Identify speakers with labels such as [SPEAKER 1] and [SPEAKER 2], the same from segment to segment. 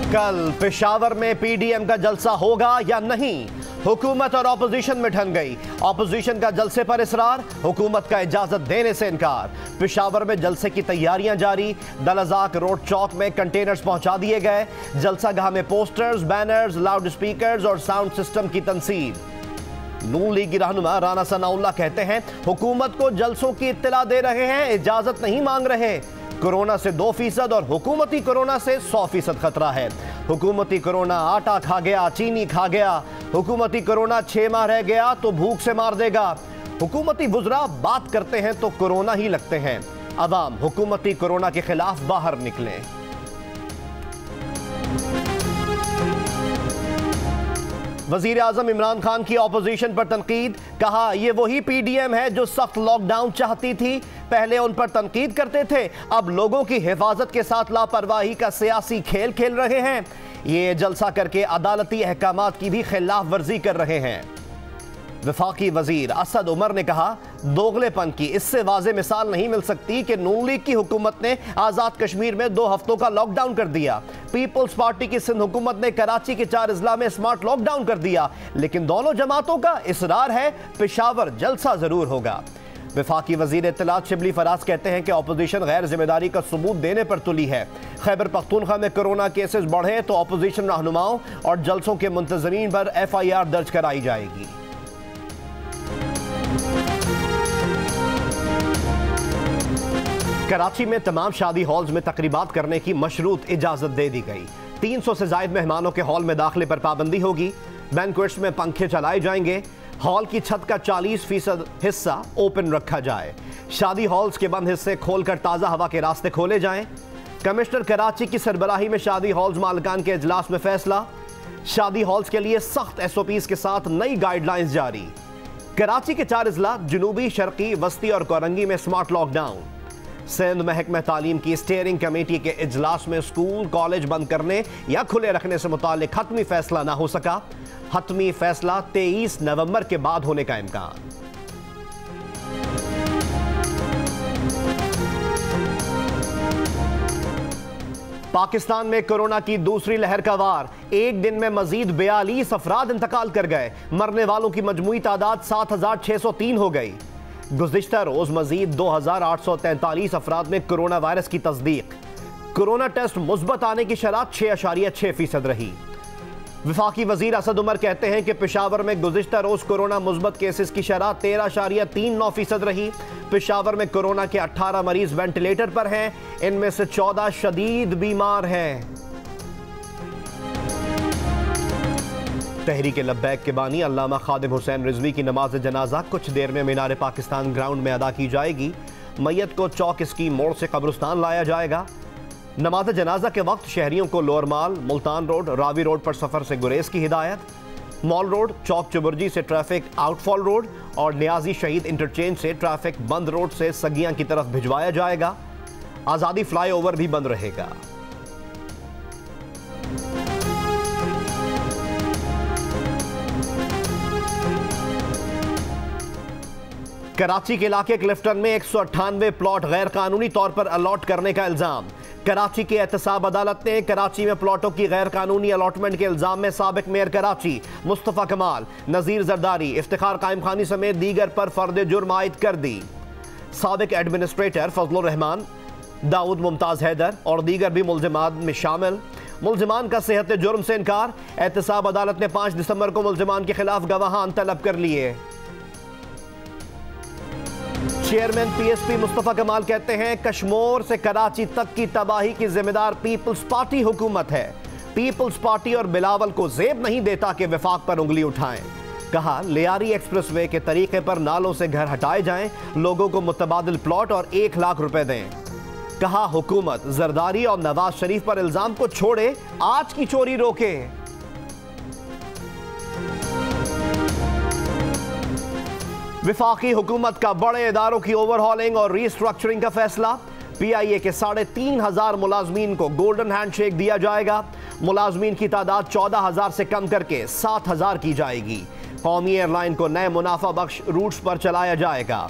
[SPEAKER 1] कल पेशावर में पीडीएम का जलसा होगा या नहीं, हुकूमत और ऑपोजिशन में ठन गई। ऑपोजिशन का जलसे पर इसरार, हुकूमत का इजाजत देने से इनकार। पेशावर में जलसे की तैयारियां जारी, दलजाक रोड चौक में कंटेनर्स पहुंचा दिए गए। जलसागाह में पोस्टर्स, बैनर्स, लाउड स्पीकर्स और साउंड सिस्टम की तनसीब। नून लीग की रहनुमा राना सनाउल्लाह कहते हैं, हुकूमत को जलसों की इत्तला दे रहे हैं, इजाजत नहीं मांग रहे। कोरोना से 2% और हुकूमती कोरोना से 100% खतरा है। हुकूमती कोरोना आटा खा गया, चीनी खा गया। हुकूमती कोरोना 6 माह रह गया तो भूख से मार देगा। हुकूमती वुज़रा बात करते हैं तो कोरोना ही लगते हैं। अवाम हुकूमती कोरोना के खिलाफ बाहर निकलें। वजीर आजम इमरान खान की ऑपोजिशन पर तनकीद, कहा यह वही पीडीएम है जो सख्त लॉकडाउन चाहती थी। पहले उन पर तनकीद करते थे, अब लोगों की हिफाजत के साथ लापरवाही का सियासी खेल खेल रहे हैं। ये जलसा करके अदालती अहकामात की भी खिलाफ वर्जी कर रहे हैं। वफाकी वजीर असद उमर ने कहा, दोगलेपन की इससे वाज़े मिसाल नहीं मिल सकती कि नून लीग की हुकूमत ने आज़ाद कश्मीर में 2 हफ्तों का लॉकडाउन कर दिया। पीपल्स पार्टी की सिंध हुकूमत ने कराची के 4 अजला में स्मार्ट लॉकडाउन कर दिया। लेकिन दोनों जमातों का इसरार है पेशावर जलसा जरूर होगा। वफाकी वजीर इत्तलात शिबली फराज कहते हैं कि ऑपोजिशन गैर जिम्मेदारी का सबूत देने पर तुली है। खैबर पख्तूनख्वा में कोरोना केसेस बढ़े तो ऑपोजिशन रहनुमाओं और जलसों के मुंतजरीन पर FIR दर्ज कराई जाएगी। कराची में तमाम शादी हॉल्स में तकरीबात करने की मशरूत इजाजत दे दी गई। 300 से ज्यादा मेहमानों के हॉल में दाखिले पर पाबंदी होगी। बैंक्वेट्स में पंखे चलाए जाएंगे। हॉल की छत का 40% हिस्सा ओपन रखा जाए। शादी हॉल्स के बंद हिस्से खोलकर ताज़ा हवा के रास्ते खोले जाएं। कमिश्नर कराची की सरबराही में शादी हॉल्स मालिकान के इजलास में फैसला। शादी हॉल्स के लिए सख्त SOPs के साथ नई गाइडलाइंस जारी। कराची के 4 अजला जुनूबी, शर्की, वस्ती और कोरंगी में स्मार्ट लॉकडाउन। सिंध महकमा तालीम की स्टीयरिंग कमेटी के इजलास में स्कूल कॉलेज बंद करने या खुले रखने से मुताल्लिक हतमी फैसला ना हो सका। हतमी फैसला 23 नवंबर के बाद होने का इम्कान। पाकिस्तान में कोरोना की दूसरी लहर का वार, एक दिन में मजीद 42 अफराद इंतकाल कर गए। मरने वालों की मजमूई तादाद 7603 हो गई। गुज़िश्ता रोज मजीद 2843 अफराद में कोरोना वायरस की तस्दीक। कोरोना टेस्ट मुस्बत आने की शरह 6.6% रही। वफाकी वजीर असद उमर कहते हैं कि पेशावर में गुज़िश्ता रोज कोरोना मुस्बत केसेस की शरह 13.39% रही। पेशावर में कोरोना के 18 मरीज वेंटिलेटर पर हैं, इनमें से 14 शदीद बीमार हैं। तहरीक लब्बैक के बानी अल्लामा खादिम हुसैन रिजवी की नमाज जनाजा कुछ देर में मीनार पाकिस्तान ग्राउंड में अदा की जाएगी। मैयत को चौक स्कीम मोड़ से कब्रिस्तान लाया जाएगा। नमाज जनाजा के वक्त शहरियों को लोअर माल, मुल्तान रोड, रावी रोड पर सफ़र से गुरेज की हिदायत। मॉल रोड, चौक चुबुर्जी से ट्रैफिक आउटफॉल रोड और नियाजी शहीद इंटरचेंज से ट्रैफिक बंद रोड से सगियां की तरफ भिजवाया जाएगा। आज़ादी फ्लाईओवर भी बंद रहेगा। कराची के इलाके क्लिफ्टन में 198 प्लॉट गैर कानूनी तौर पर अलॉट करने का इल्जाम। कराची की एहतसाब अदालत ने कराची में प्लॉटों की गैर कानूनी अलॉटमेंट के इल्जाम में साबिक मेयर कराची मुस्तफ़ा कमाल, नज़ीर जरदारी, इफ्तिखार कायम खानी समेत दीगर पर फर्द जुर्म आयद कर दी। साबिक एडमिनिस्ट्रेटर फजलुर रहमान, दाऊद मुमताज़ हैदर और दीगर भी मुल्ज़िमान में शामिल। मुल्ज़िमान का सेहत जुर्म से इनकार। एहतसाब अदालत ने 5 दिसंबर को मुल्ज़िमान के खिलाफ गवाहान तलब कर लिए। चेयरमैन PSP मुस्तफ़ा कमाल कहते हैं, कश्मीर से कराची तक की तबाही की जिम्मेदार पीपल्स पार्टी हुकूमत है। पीपल्स पार्टी और बिलावल को ज़ेब नहीं देता कि वफाक पर उंगली उठाएं। कहा, लियारी एक्सप्रेसवे के तरीके पर नालों से घर हटाए जाएं, लोगों को मुतबादिल प्लॉट और 1 लाख रुपए दें। कहा, हुकूमत जरदारी और नवाज शरीफ पर इल्जाम को छोड़े, आज की चोरी रोके। विफाकी हुकूमत का बड़े इदारों की ओवरहॉलिंग और रीस्ट्रक्चरिंग का फैसला। PIA के 3500 मुलाजमीन को गोल्डन हैंडशेक दिया जाएगा। मुलाजमीन की तादाद 14,000 से कम करके 7,000 की जाएगी। कौमी एयरलाइन को नए मुनाफा बख्श रूट्स पर चलाया जाएगा।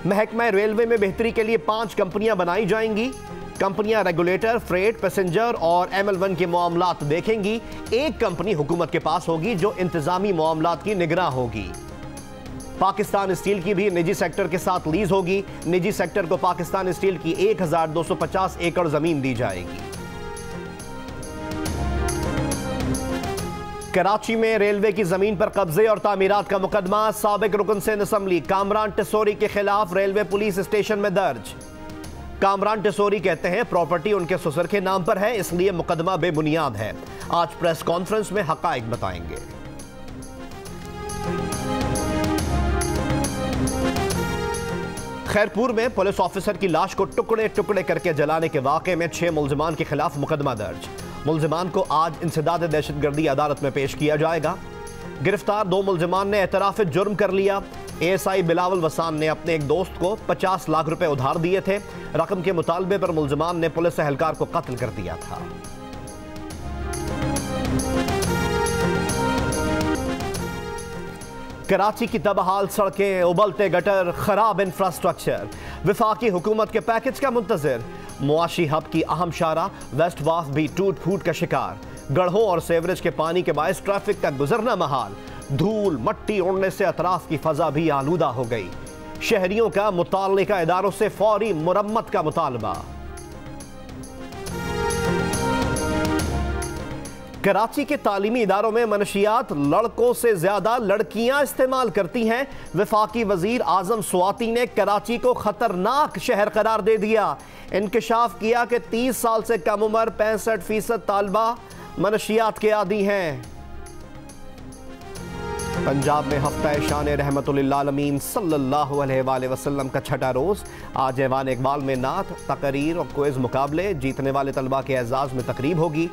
[SPEAKER 1] महकमा रेलवे में बेहतरी के लिए 5 कंपनियां बनाई जाएंगी। कंपनियां रेगुलेटर, फ्रेट, पैसेंजर और ML1 के मामलात देखेंगी। एक कंपनी हुकूमत के पास होगी जो इंतजामी मामलात की निगरान होगी। पाकिस्तान स्टील की भी निजी सेक्टर के साथ लीज होगी। निजी सेक्टर को पाकिस्तान स्टील की 1250 एकड़ जमीन दी जाएगी। कराची में रेलवे की जमीन पर कब्जे और तामीरात का मुकदमा साबिक रुकन सिंध असेंबली कामरान टिसोरी के खिलाफ रेलवे पुलिस स्टेशन में दर्ज। कामरान टिसोरी कहते हैं प्रॉपर्टी उनके ससुर के नाम पर है, इसलिए मुकदमा बेबुनियाद है। आज प्रेस कॉन्फ्रेंस में हकाइक बताएंगे। खैरपुर में पुलिस ऑफिसर की लाश को टुकड़े टुकड़े करके जलाने के वाकये में 6 मुल्जिमान के खिलाफ मुकदमा दर्ज। मुल्जिमान को आज इंसदाद दहशतगर्दी अदालत में पेश किया जाएगा। गिरफ्तार 2 मुल्जिमान ने एतराफ जुर्म कर लिया। ASI बिलावल वसान ने अपने एक दोस्त को 50 लाख रुपए उधार दिए थे। रकम के मुतालबे पर मुल्जिमान ने पुलिस एहलकार को कत्ल कर दिया था। कराची की तबाहाल सड़कें, उबलते गटर, खराब इंफ्रास्ट्रक्चर। विफाकी हुकूमत के पैकेज का मुंतजर। मुआशी हब की अहम शारा वेस्ट वाफ भी टूट फूट का शिकार। गढ़ों और सेवरेज के पानी के बायस ट्रैफिक का गुजरना महाल। धूल मट्टी उड़ने से अतराफ की फजा भी आलूदा हो गई। शहरियों का मुताल्लिका इदारों से फौरी मुरम्मत का मुतालबा। कराची के तालीमी इदारों में मनशियात लड़कों से ज्यादा लड़कियां इस्तेमाल करती हैं। वफाकी वजीर आजम स्वाति ने कराची को खतरनाक शहर करार दे दिया। इंकशाफ किया कि 30 साल से कम उम्र 65% तालबा मनशियात के आदी हैं। पंजाब में हफ्ता शान रहमतुल्लिल आलमीन सल्लल्लाहु अलैहि वसल्लम का छठा रोज। आज ऐवान इकबाल में नात, तकरीर और क्विज मुकाबले। जीतने वाले तलबा के एजाज में तकरीब होगी।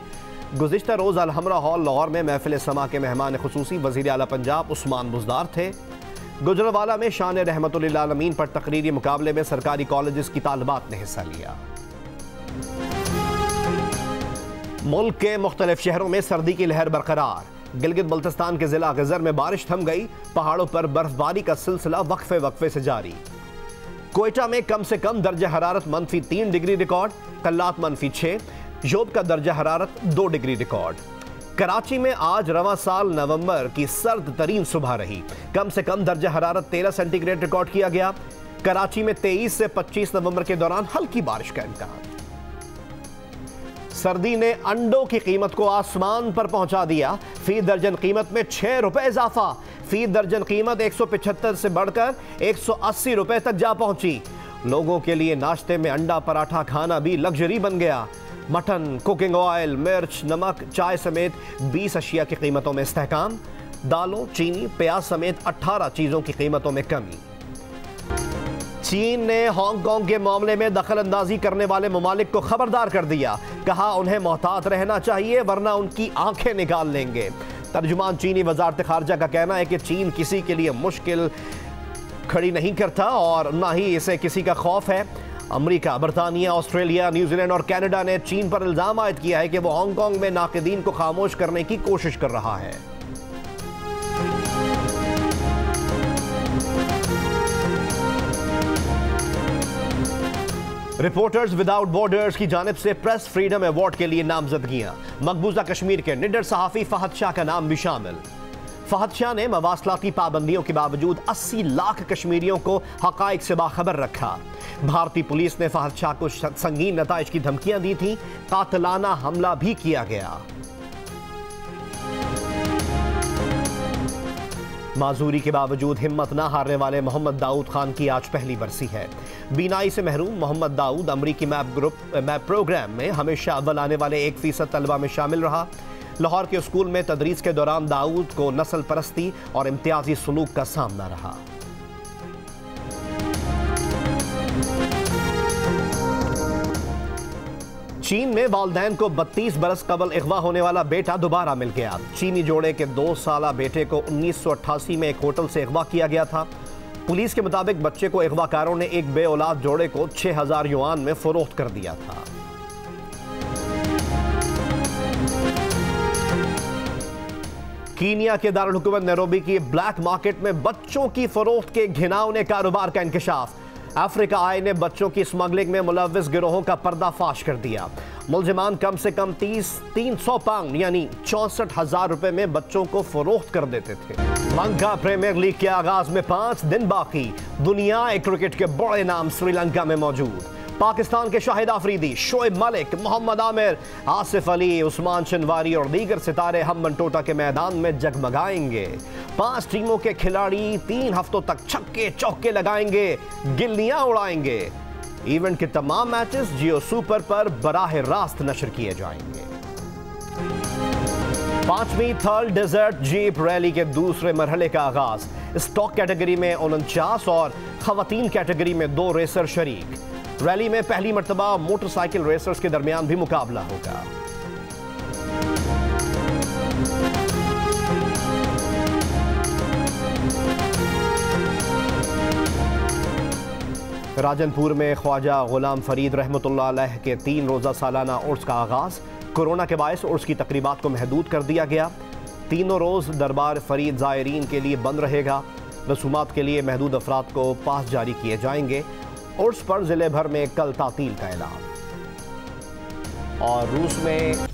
[SPEAKER 1] गुज़िश्ता रोज़ अलहमरा हॉल लाहौर में महफिल समा के मेहमान खुसूसी वज़ीर आला पंजाब उस्मान बुज़दार थे। गुजरावाला में शान रहमतुल्लिल आलमीन पर तकरीरी मुकाबले में सरकारी कॉलेजेस की तालिबात ने हिस्सा लिया। मुल्क के मुख्तलिफ शहरों में सर्दी की लहर बरकरार। गिलगित बल्तिस्तान के जिला गजर में बारिश थम गई। पहाड़ों पर बर्फबारी का सिलसिला वक्फे वक्फे से जारी। कोयटा में कम से कम दर्जा हरारत -3 डिग्री रिकॉर्ड। कल्लात -6। जोब का दर्जा हरारत 2 डिग्री रिकॉर्ड। कराची में आज रवां साल नवंबर की सर्द तरीन सुबह रही। कम से कम दर्जा हरारत 13 सेंटीग्रेड रिकॉर्ड किया गया। कराची में 23 से 25 नवंबर के दौरान हल्की बारिश का इम्कान। सर्दी ने अंडों की कीमत को आसमान पर पहुंचा दिया। फी दर्जन कीमत में 6 रुपए इजाफा। फी दर्जन कीमत 175 से बढ़कर 180 रुपए तक जा पहुंची। लोगों के लिए नाश्ते में अंडा पराठा खाना भी लग्जरी बन गया। मटन, कुकिंग ऑयल, मिर्च, नमक, चाय समेत 20 अशिया की कीमतों में इस्तेहकाम। दालों, चीनी, प्याज समेत 18 चीजों की कीमतों में कमी। चीन ने हांगकांग के मामले में दखल अंदाजी करने वाले ममालिक को खबरदार कर दिया। कहा उन्हें मोहतात रहना चाहिए वरना उनकी आंखें निकाल लेंगे। तर्जुमान चीनी वजारत खारजा का कहना है कि चीन किसी के लिए मुश्किल खड़ी नहीं करता और ना ही इसे किसी का खौफ है। अमेरिका, बरतानिया, ऑस्ट्रेलिया, न्यूजीलैंड और कनाडा ने चीन पर इल्जाम आयद किया है कि वो हांगकांग में नाक़िदीन को खामोश करने की कोशिश कर रहा है। रिपोर्टर्स विदाउट बॉर्डर्स की जानिब से प्रेस फ्रीडम अवार्ड के लिए नामजदगियां। मकबूजा कश्मीर के निडर सहाफ़ी फहद शाह का नाम भी शामिल। फहद शाह ने मवासलाती पाबंदियों के बावजूद 80 लाख कश्मीरियों को हक़ाइक़ से बाखबर रखा। भारतीय पुलिस ने फहद शाह को संगीन नताइज की धमकियां दी थी। कातिलाना हमला भी किया गया। माजूरी के बावजूद हिम्मत न हारने वाले मोहम्मद दाऊद खान की आज पहली बरसी है। बीनाई से महरूम मोहम्मद दाऊद अमरीकी मैप प्रोग्राम में हमेशा अव्वल आने वाले 1% तलबा में शामिल रहा। लाहौर के स्कूल में तदरीस के दौरान दाऊद को नस्ल परस्ती और इम्तियाजी सलूक का सामना रहा। चीन में वालदैन को 32 बरस कबल अगवा होने वाला बेटा दोबारा मिल गया। चीनी जोड़े के 2 साला बेटे को 1988 में एक होटल से अगवा किया गया था। पुलिस के मुताबिक बच्चे को अगवाकारों ने एक बे औलाद जोड़े को 6000 युआन में फरोख्त कर दिया था। कीनिया के दारुल हुकूमत नैरोबी की ब्लैक मार्केट में बच्चों की फरोख्त के घिनौने कारोबार का इंकशाफ। अफ्रीका आई ने बच्चों की स्मगलिंग में मुलव्विस गिरोहों का पर्दाफाश कर दिया। मुलजिमान कम से कम 300 पाउंड यानी 64,000 रुपए में बच्चों को फरोख्त कर देते थे। लंका प्रीमियर लीग के आगाज में 5 दिन बाकी। दुनिया क्रिकेट के बड़े नाम श्रीलंका में मौजूद। पाकिस्तान के शाहिद आफरीदी, शोएब मलिक, मोहम्मद आमिर, आसिफ अली, उस्मान शनवारी और दीगर सितारे हम्बन टोटा के मैदान में जगमगाएंगे। 5 टीमों के खिलाड़ी 3 हफ्तों तक छक्के चौके लगाएंगे, गिल्लियां उड़ाएंगे। इवेंट के तमाम मैचेस जियो सुपर पर बराह रास्त नशर किए जाएंगे। 5वीं थर्ड डेजर्ट जीप रैली के दूसरे मरहले का आगाज। स्टॉक कैटेगरी में 49 और खवातीन कैटेगरी में 2 रेसर शरीक। रैली में पहली मर्तबा मोटरसाइकिल रेसर्स के दरमियान भी मुकाबला होगा। राजनपुर में ख्वाजा गुलाम फरीद रहमतुल्लाह अलैह के 3 रोज़ा सालाना उर्स का आगाज। कोरोना के बायस उर्स की तकरीबात को महदूद कर दिया गया। तीनों रोज़ दरबार फरीद ज़ायरीन के लिए बंद रहेगा। रसूमात के लिए महदूद अफराद को पास जारी किए जाएंगे। उर्स पर जिले भर में कल तातील का ऐलान। और रूस में